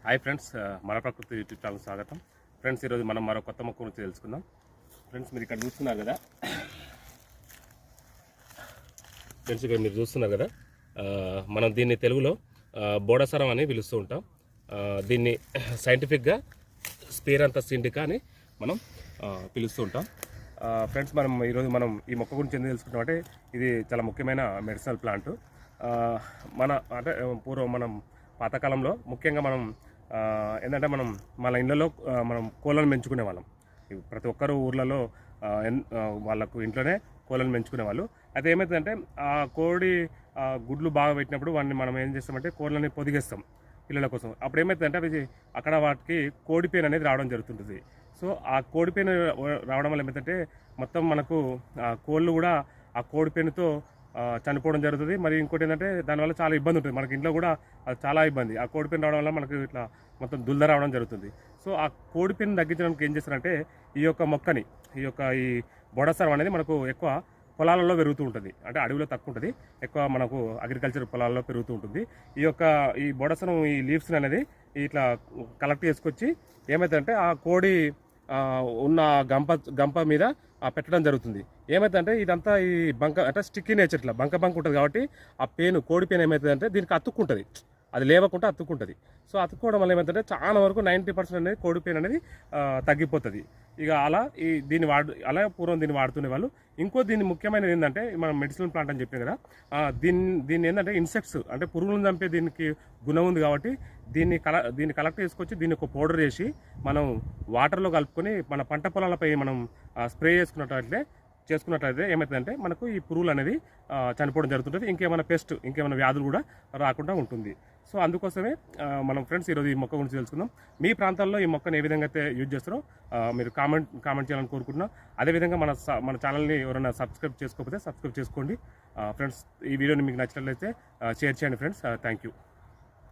Hi friends, మన ప్రకృతి YouTube channel స్వాగతం. ఫ్రెండ్స్, ఈరోజు మనం మరో కొత్త మొక్క గురించి తెలుసుకుందాం. ఫ్రెండ్స్, మీరు ఇక్కడ చూస్తున్నారు కదా మనం దీన్ని తెలుగులో బోడసరం అని పిలుస్తూ ఉంటాం. దీన్ని సైంటిఫిక్గా స్పీరంతస్ ఇండికా అని మనం పిలుస్తూ ఉంటాం. ఫ్రెండ్స్, ఈరోజు మనం ఈ మొక్క గురించి ఎందుకు తెలుసుకుంటాం అంటే ఇది చాలా ముఖ్యమైన మెడిసినల్ ప్లాంట్. పూర్వం మనం పాతకాలంలో ముఖ్యంగా మనం ఏంటంటే మన ఇళ్ళలో మనం కోళ్ళను పెంచుకునే వాళ్ళం. ప్రతి ఒక్కరు ఊర్లలో వాళ్ళకు ఇంట్లోనే కోళ్ళను పెంచుకునే వాళ్ళు. అయితే ఏమవుతుందంటే ఆ కోడి గుడ్లు బాగా పెట్టినప్పుడు వాడిని మనం ఏం చేస్తామంటే కోళ్ళని పొదిగేస్తాం పిల్లల కోసం. అప్పుడు ఏమవుతుందంటే అవి అక్కడ వాటికి కోడిపేను అనేది రావడం జరుగుతుంటుంది. సో ఆ కోడిపేను రావడం వల్ల ఏమవుతుందంటే మొత్తం మనకు కోళ్ళు కూడా ఆ కోడిపేనుతో చనిపోవడం జరుగుతుంది. మరి ఇంకోటి ఏంటంటే దానివల్ల చాలా ఇబ్బంది ఉంటుంది మనకి ఇంట్లో కూడా. అది చాలా ఇబ్బంది. ఆ కోడిపెన్ రావడం వల్ల మనకు ఇట్లా మొత్తం దుల్ద రావడం జరుగుతుంది. సో ఆ కోడిపెన్ తగ్గించడానికి ఏం చేస్తారంటే ఈ యొక్క మొక్కని ఈ బొడసరం అనేది మనకు ఎక్కువ పొలాలలో పెరుగుతూ ఉంటుంది. అంటే అడవిలో తక్కువ ఉంటుంది, ఎక్కువ మనకు అగ్రికల్చర్ పొలాల్లో పెరుగుతూ ఉంటుంది. ఈ బొడసరం ఈ లీవ్స్ అనేది ఇట్లా కలెక్ట్ చేసుకొచ్చి ఏమవుతుందంటే ఆ కోడి ఉన్న గంప మీద పెట్టడం జరుగుతుంది. ఏమవుతుందంటే ఇదంతా ఈ బంక అంటే స్టిక్కీ నేచర్, ఇట్లా బంక ఉంటుంది కాబట్టి ఆ కోడి పేను ఏమవుతుందంటే దీనికి అతుక్కుంటుంది, అది లేవకుండా అతుక్కుంటుంది. సో అతుక్కోవడం వల్ల ఏమవుతుందంటే చాలా వరకు 90% అనేది కోడి పేను అనేది తగ్గిపోతుంది. ఇక అలా పూర్వం దీన్ని వాడుతునే వాళ్ళు. దీన్ని ముఖ్యమైనది ఏంటంటే మనం మెడిసినల్ ప్లాంట్ అని చెప్పాం కదా, దీన్ని ఏంటంటే ఇన్సెక్ట్స్ అంటే పురుగులను చంపే దీనికి గుణం ఉంది కాబట్టి దీన్ని కలెక్ట్ చేసుకొచ్చి దీన్ని ఒక పౌడర్ చేసి మనం వాటర్లో కలుపుకొని మన పంట పొలాలపై మనం స్ప్రే చేసుకున్నట్లయితే ఏమవుతుందంటే మనకు ఈ పురుగులు అనేది చనిపోవడం జరుగుతుంటుంది. ఇంకేమైనా వ్యాధులు కూడా రాకుండా ఉంటుంది. సో అందుకోసమే మనం ఫ్రెండ్స్ ఈరోజు ఈ మొక్క గురించి తెలుసుకుందాం. మీ ప్రాంతాల్లో ఈ మొక్కను ఏ విధంగా అయితే యూజ్ చేస్తారో మీరు కామెంట్ చేయాలని కోరుకుంటున్నాం. అదేవిధంగా మన ఛానల్ని ఎవరైనా సబ్స్క్రైబ్ చేసుకోకపోతే సబ్స్క్రైబ్ చేసుకోండి. ఫ్రెండ్స్, ఈ వీడియోని మీకు నచ్చినట్లయితే షేర్ చేయండి ఫ్రెండ్స్. Thank you.